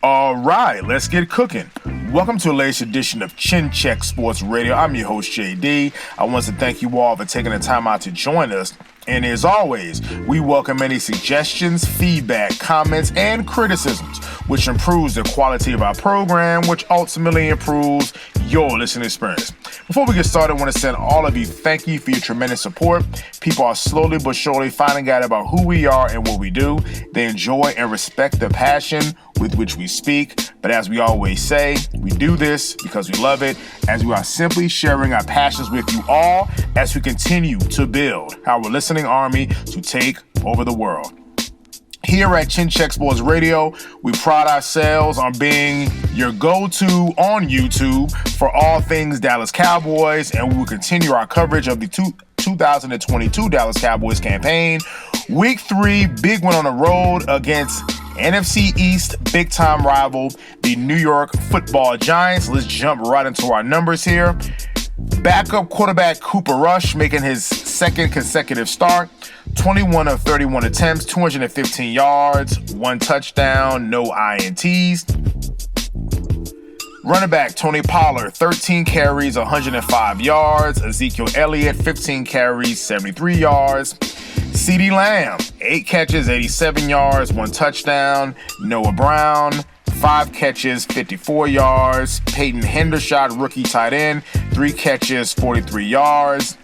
All right, let's get cooking. Welcome to the latest edition of Chin Check Sports Radio. I'm your host, JD. I want to thank you all for taking the time out to join us. And as always, we welcome any suggestions, feedback, comments, and criticisms, which improves the quality of our program, which ultimately improves your listening experience. Before we get started, I want to send all of you thank you for your tremendous support. People are slowly but surely finding out about who we are and what we do. They enjoy and respect the passion with which we speak. But as we always say, we do this because we love it, as we are simply sharing our passions with you all as we continue to build our listening army to take over the world. Here at Chin Check Sports Radio, we pride ourselves on being your go-to on YouTube for all things Dallas Cowboys, and we will continue our coverage of the 2022 Dallas Cowboys campaign. Week 3, big win on the road against NFC East big-time rival, the New York Football Giants. Let's jump right into our numbers here. Backup quarterback Cooper Rush making his second consecutive start. 21 of 31 attempts, 215 yards, 1 touchdown, no INTs. Running back Tony Pollard, 13 carries, 105 yards. Ezekiel Elliott, 15 carries, 73 yards. CeeDee Lamb, 8 catches, 87 yards, 1 touchdown. Noah Brown, 5 catches, 54 yards. Peyton Hendershot, rookie tight end, 3 catches, 43 yards.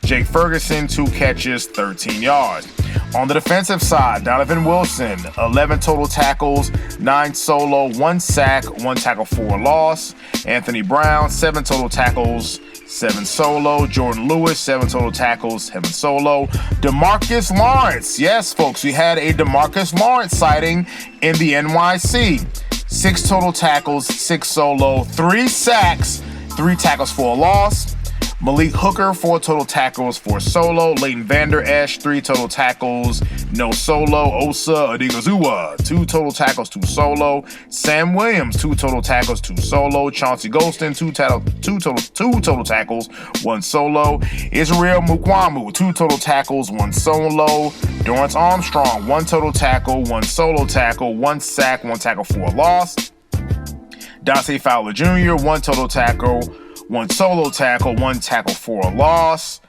Jake Ferguson, 2 catches, 13 yards. On the defensive side, Donovan Wilson, 11 total tackles, 9 solo, 1 sack, 1 tackle for a loss. Anthony Brown, 7 total tackles, 7 solo. Jordan Lewis, 7 total tackles, 7 solo. DeMarcus Lawrence. Yes, folks, we had a DeMarcus Lawrence sighting in the NYC. 6 total tackles, 6 solo, 3 sacks, 3 tackles for a loss. Malik Hooker, 4 total tackles, 4 solo. Leighton Vander Esch, 3 total tackles, no solo. Osa Odigozua, 2 total tackles, 2 solo. Sam Williams, 2 total tackles, 2 solo. Chauncey Golston, 2 total tackles, 1 solo. Israel Mukwamu, 2 total tackles, 1 solo. Dorrance Armstrong, 1 total tackle, 1 solo tackle, 1 sack, 1 tackle for a loss. Dante Fowler Jr., 1 total tackle, 1 solo tackle, 1 tackle for a loss.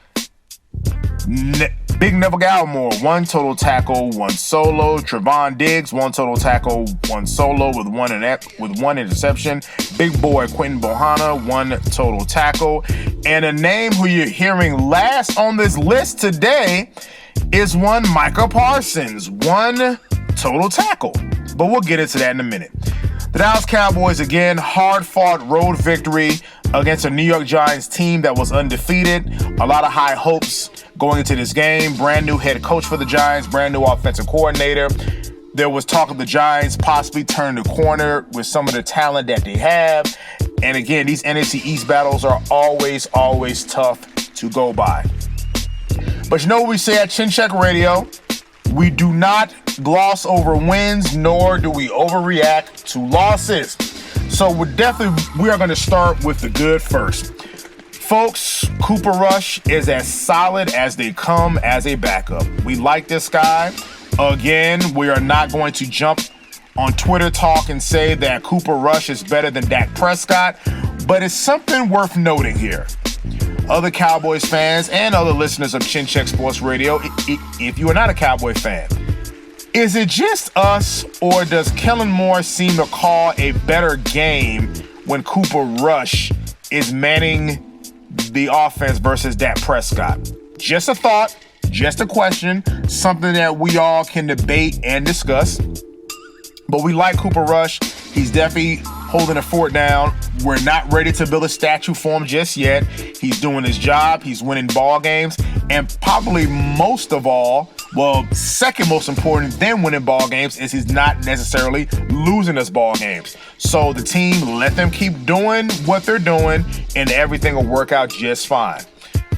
Big Neville Gallimore, 1 total tackle, 1 solo. Trevon Diggs, 1 total tackle, 1 solo with one interception. Big boy Quentin Bohanna, 1 total tackle. And a name who you're hearing last on this list today is one Micah Parsons, 1 total tackle. But we'll get into that in a minute. The Dallas Cowboys, again, hard-fought road victory against a New York Giants team that was undefeated. A lot of high hopes going into this game. Brand new head coach for the Giants, brand new offensive coordinator. There was talk of the Giants possibly turning the corner with some of the talent that they have. And again, these NFC East battles are always tough to go by. But you know what we say at Chin Check Radio? We do not gloss over wins, nor do we overreact to losses. So we are going to start with the good first. Folks, Cooper Rush is as solid as they come as a backup. We like this guy. Again, we are not going to jump on Twitter talk and say that Cooper Rush is better than Dak Prescott, but it's something worth noting here. Other Cowboys fans and other listeners of Chin Check Sports Radio, if you are not a Cowboy fan, is it just us, or does Kellen Moore seem to call a better game when Cooper Rush is manning the offense versus Dak Prescott? Just a thought, just a question, something that we all can debate and discuss. But we like Cooper Rush. He's definitely holding the fort down. We're not ready to build a statue for him just yet. He's doing his job. He's winning ball games. And probably most of all, well, second most important than winning ball games is he's not necessarily losing us ball games. So the team, let them keep doing what they're doing and everything will work out just fine.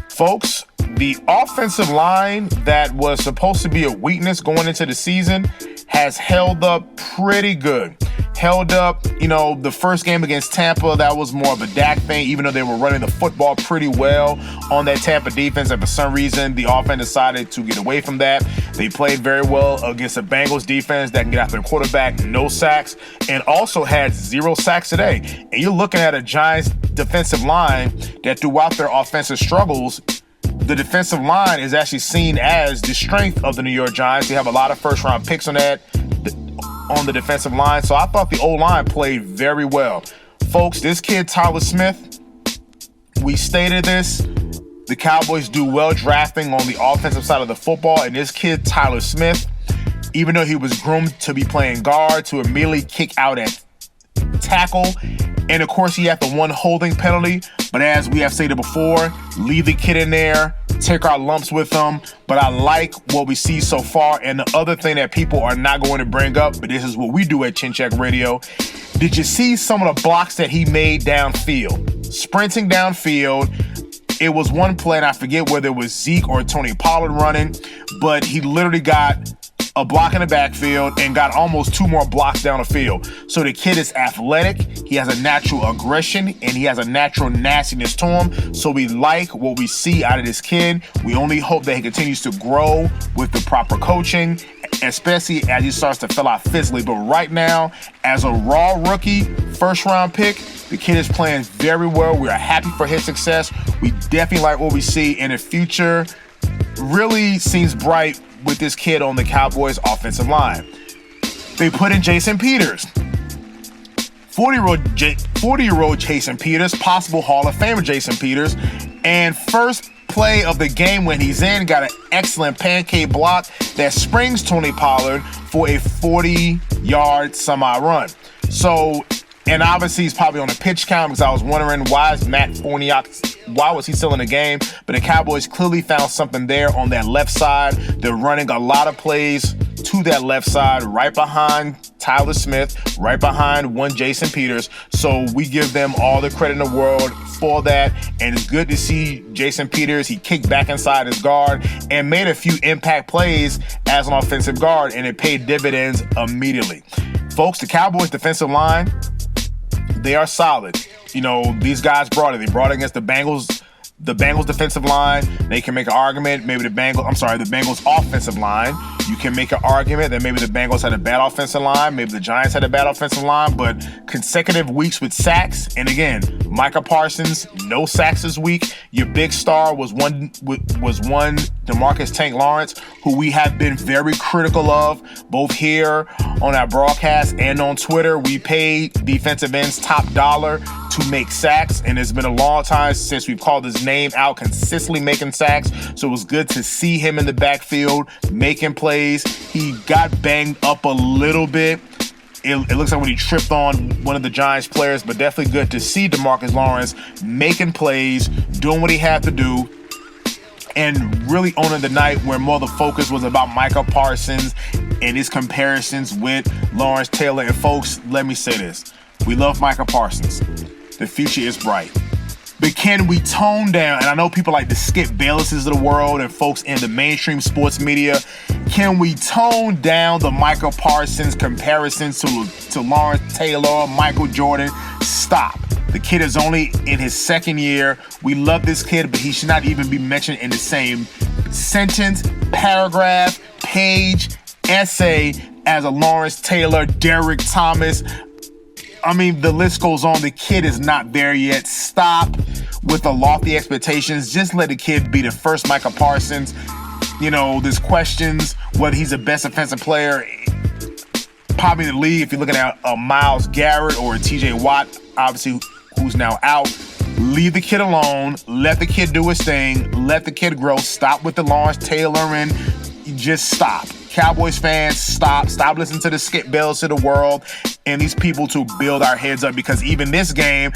Folks, the offensive line that was supposed to be a weakness going into the season has held up pretty good. held up. The first game against Tampa, that was more of a Dak thing, even though they were running the football pretty well on that Tampa defense. And for some reason, the offense decided to get away from that. They played very well against the Bengals defense that can get after their quarterback, no sacks, and also had 0 sacks today. And you're looking at a Giants defensive line that throughout their offensive struggles, the defensive line is actually seen as the strength of the New York Giants. They have a lot of first-round picks on the defensive line. So I thought the O-line played very well. Folks, this kid, Tyler Smith, we stated this. The Cowboys do well drafting on the offensive side of the football. And this kid, Tyler Smith, even though he was groomed to be playing guard, to immediately kick out at tackle. And of course, he had the one holding penalty. But as we have stated before, leave the kid in there, take our lumps with him. But I like what we see so far. And the other thing that people are not going to bring up, but this is what we do at Chin Check Radio. Did you see some of the blocks that he made downfield? Sprinting downfield. It was one play, and I forget whether it was Zeke or Tony Pollard running, but he literally got a block in the backfield and got almost 2 more blocks down the field. So the kid is athletic, he has a natural aggression, and he has a natural nastiness to him. So we like what we see out of this kid. We only hope that he continues to grow with the proper coaching, especially as he starts to fill out physically. But right now, as a raw rookie, first-round pick, the kid is playing very well. We are happy for his success. We definitely like what we see in the future. Really seems bright with this kid on the Cowboys offensive line. They put in Jason Peters. 40-year-old Jason Peters, possible Hall of Famer Jason Peters. And first play of the game when he's in, got an excellent pancake block that springs Tony Pollard for a 40-yard semi-run. So, and obviously he's probably on a pitch count because I was wondering why was he still in the game? But the Cowboys clearly found something there on that left side. They're running a lot of plays to that left side, right behind Tyler Smith, right behind one Jason Peters. So we give them all the credit in the world for that. And it's good to see Jason Peters. He kicked back inside his guard and made a few impact plays as an offensive guard, and it paid dividends immediately. Folks, the Cowboys defensive line, they are solid. These guys brought it. They brought it against the Bengals defensive line. They can make an argument, the Bengals offensive line. You can make an argument that maybe the Bengals had a bad offensive line, maybe the Giants had a bad offensive line, but consecutive weeks with sacks. And again, Micah Parsons, no sacks this week. Your big star was one DeMarcus Tank Lawrence, who we have been very critical of, both here on our broadcast and on Twitter. We paid defensive ends top dollar to make sacks, and it's been a long time since we've called his name out consistently making sacks. So it was good to see him in the backfield making plays. He got banged up a little bit. It looks like when he tripped on one of the Giants players, but definitely good to see DeMarcus Lawrence making plays, doing what he had to do, and really owning the night where more of the focus was about Micah Parsons and his comparisons with Lawrence Taylor. And folks, let me say this. We love Micah Parsons. The future is bright. But can we tone down, and I know people like the Skip Baylesses of the world and folks in the mainstream sports media, can we tone down the Micah Parsons comparisons to Lawrence Taylor, Michael Jordan? Stop. The kid is only in his second year. We love this kid, but he should not even be mentioned in the same sentence, paragraph, page, essay as a Lawrence Taylor, Derek Thomas. The list goes on. The kid is not there yet. Stop with the lofty expectations. Just let the kid be the first Micah Parsons. There's questions whether he's the best offensive player probably in the league. If you're looking at a Myles Garrett or a TJ Watt, obviously, who's now out. Leave the kid alone. Let the kid do his thing. Let the kid grow. Stop with the Lawrence Taylor and just stop. Cowboys fans, stop listening to the Skip Bayless of the world and these people to build our heads up, because even this game,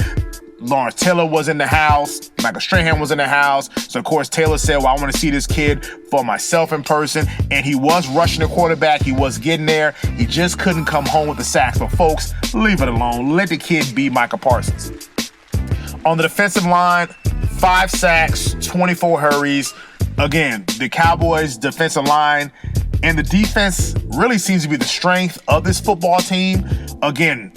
Lawrence Taylor was in the house, Michael Strahan was in the house. So of course Taylor said, well, I want to see this kid for myself in person. And he was rushing the quarterback. He was getting there. He just couldn't come home with the sacks. But folks, leave it alone. Let the kid be Micah Parsons. On the defensive line, 5 sacks, 24 hurries. Again, the Cowboys defensive line and the defense really seems to be the strength of this football team. Again,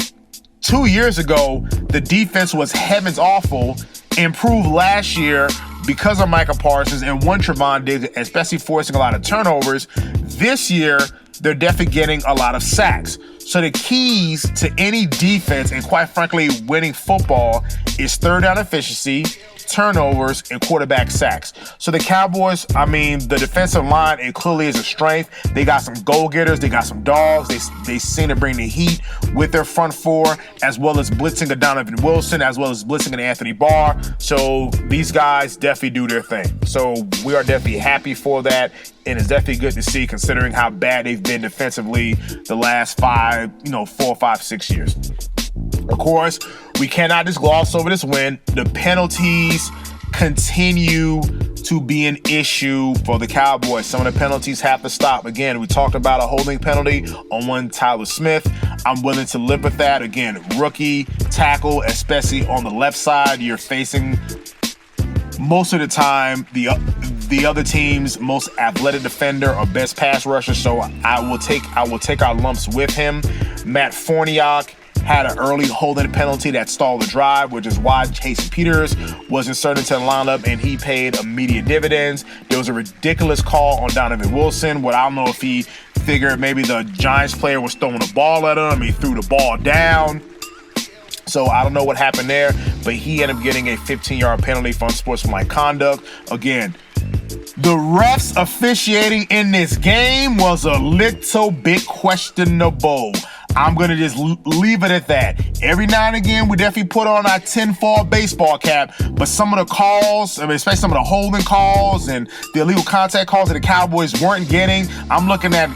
2 years ago, the defense was heavens awful, improved last year because of Micah Parsons and one Trevon Diggs, especially forcing a lot of turnovers. This year, they're definitely getting a lot of sacks. So the keys to any defense and, quite frankly, winning football is third down efficiency, turnovers, and quarterback sacks. So the Cowboys, the defensive line, it clearly is a strength. They got some goal-getters. They got some dogs. They seem to bring the heat with their front four, as well as blitzing a Donovan Wilson, as well as blitzing an Anthony Barr. So these guys definitely do their thing. So we are definitely happy for that. And it's definitely good to see, considering how bad they've been defensively the last 4, 5, 6 years. Of course, we cannot just gloss over this win. The penalties continue to be an issue for the Cowboys. Some of the penalties have to stop. Again, we talked about a holding penalty on one Tyler Smith. I'm willing to live with that. Again, rookie tackle, especially on the left side, you're facing most of the time the other team's most athletic defender or best pass rusher. So I will take our lumps with him. Matt Forniak had an early holding penalty that stalled the drive, which is why Jason Peters was inserted into the lineup, and he paid immediate dividends. There was a ridiculous call on Donovan Wilson. I don't know if he figured maybe the Giants player was throwing the ball at him. He threw the ball down. So I don't know what happened there, but he ended up getting a 15-yard penalty for unsportsmanlike conduct. Again, the refs officiating in this game was a little bit questionable. I'm going to just leave it at that. Every now and again, we definitely put on our tinfoil baseball cap, but some of the calls, especially some of the holding calls and the illegal contact calls that the Cowboys weren't getting, I'm looking at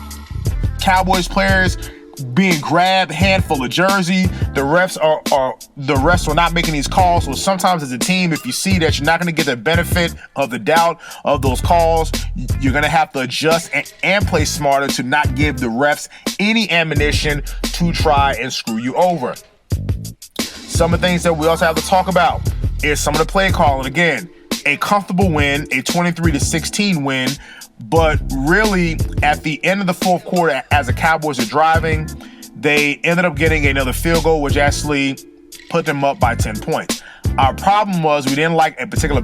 Cowboys players being grabbed, handful of jersey. The refs are not making these calls. So sometimes as a team, if you see that you're not going to get the benefit of the doubt of those calls, you're going to have to adjust and play smarter to not give the refs any ammunition to try and screw you over. Some of the things that we also have to talk about is some of the play calling. Again, a comfortable win, a 23-16 win. But really, at the end of the fourth quarter, as the Cowboys are driving, they ended up getting another field goal, which actually put them up by 10 points. Our problem was we didn't like a particular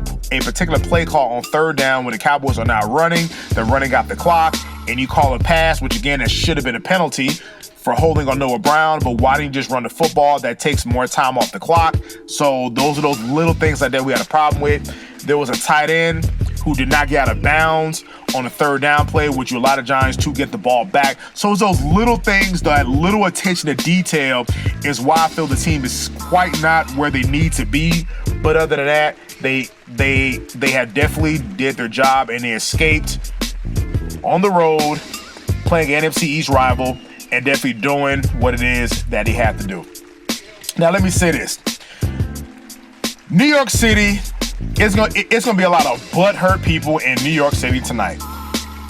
play call on third down when the Cowboys are now running. They're running out the clock, and you call a pass, which again, that should have been a penalty for holding on Noah Brown. But why didn't you just run the football? That takes more time off the clock. So those are those little things like that we had a problem with. There was a tight end who did not get out of bounds on a third down play, which you allowed the Giants to get the ball back. So it's those little things, that little attention to detail is why I feel the team is quite not where they need to be. But other than that, they have definitely did their job, and they escaped on the road, playing an NFC East rival, and definitely doing what it is that they have to do. Now, let me say this. New York City, it's gonna be a lot of butthurt people in New York City tonight,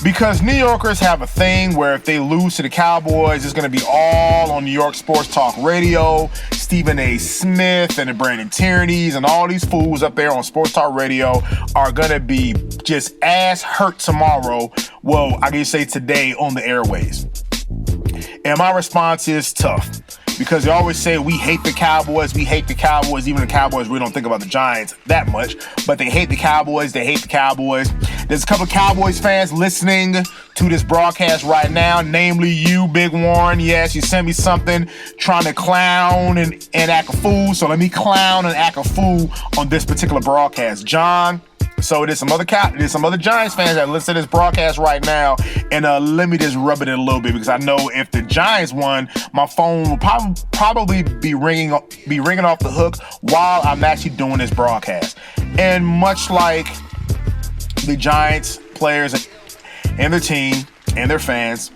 because New Yorkers have a thing where if they lose to the Cowboys, it's gonna be all on New York Sports Talk Radio. Stephen A. Smith and the Brandon Tierneys and all these fools up there on Sports Talk Radio are gonna be just ass hurt tomorrow. Well, I can say today on the airways. And my response is tough, because they always say we hate the Cowboys, even the Cowboys, we don't think about the Giants that much, but they hate the Cowboys, There's a couple of Cowboys fans listening to this broadcast right now, namely you, Big Warren. Yes, you sent me something trying to clown and act a fool, so let me clown and act a fool on this particular broadcast. John, so there's some other Giants fans that listen to this broadcast right now, and let me just rub it in a little bit, because I know if the Giants won, my phone will probably be ringing off the hook while I'm actually doing this broadcast. And much like the Giants players and their team and their fans,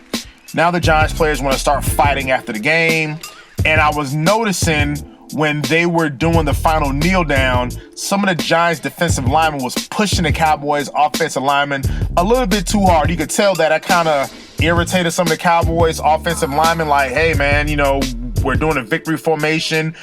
now the Giants players want to start fighting after the game. And I was noticing when they were doing the final kneel down, some of the Giants defensive linemen was pushing the Cowboys offensive linemen a little bit too hard. You could tell that kind of irritated some of the Cowboys offensive linemen, like, hey man, we're doing a victory formation.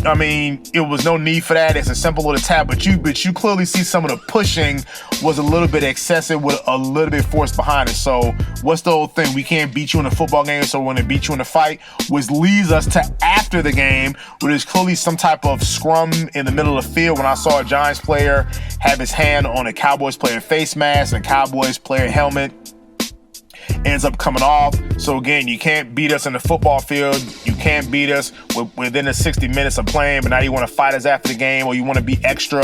I mean, it was no need for that. It's a simple little tap, but you clearly see some of the pushing was a little bit excessive with a little bit force behind it. So what's the whole thing? We can't beat you in a football game, so we're going to beat you in a fight, which leads us to after the game, where there's clearly some type of scrum in the middle of the field when I saw a Giants player have his hand on a Cowboys player face mask and a Cowboys player helmet. Ends up coming off. So again, you can't beat us in the football field. You can't beat us within the 60 minutes of playing, but now you want to fight us after the game, or you want to be extra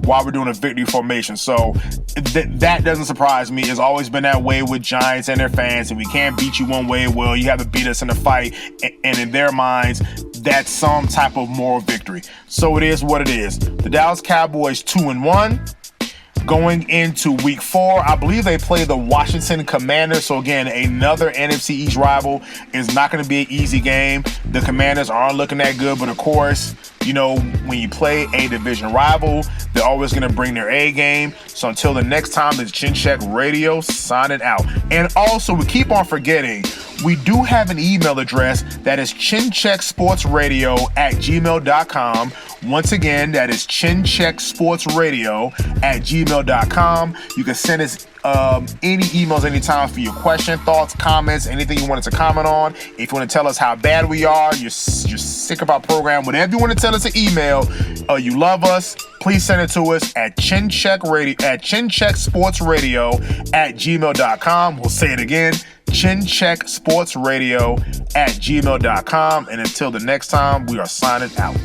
while we're doing a victory formation. So that doesn't surprise me. It's always been that way with Giants and their fans. And we can't beat you one way, well, you have to beat us in the fight. And in their minds, that's some type of moral victory. So it is what it is. The Dallas Cowboys 2-1. Going into week 4, I believe they play the Washington Commanders. So again, another NFC East rival. Is not going to be an easy game. The Commanders aren't looking that good, but of course, you know, when you play a division rival, they're always going to bring their A game. So until the next time, it's Chin Check Radio signing out. And also, we keep on forgetting, we do have an email address that is chinchecksportsradio@gmail.com. Once again, that is chinchecksportsradio@gmail.com. You can send us any emails anytime for your question, thoughts, comments, anything you wanted to comment on. If you want to tell us how bad we are, you're sick of our program, whatever you want to tell us an email, you love us, please send it to us at chinchecksportsradio@gmail.com. We'll say it again, chinchecksportsradio@gmail.com. And until the next time, we are signing out.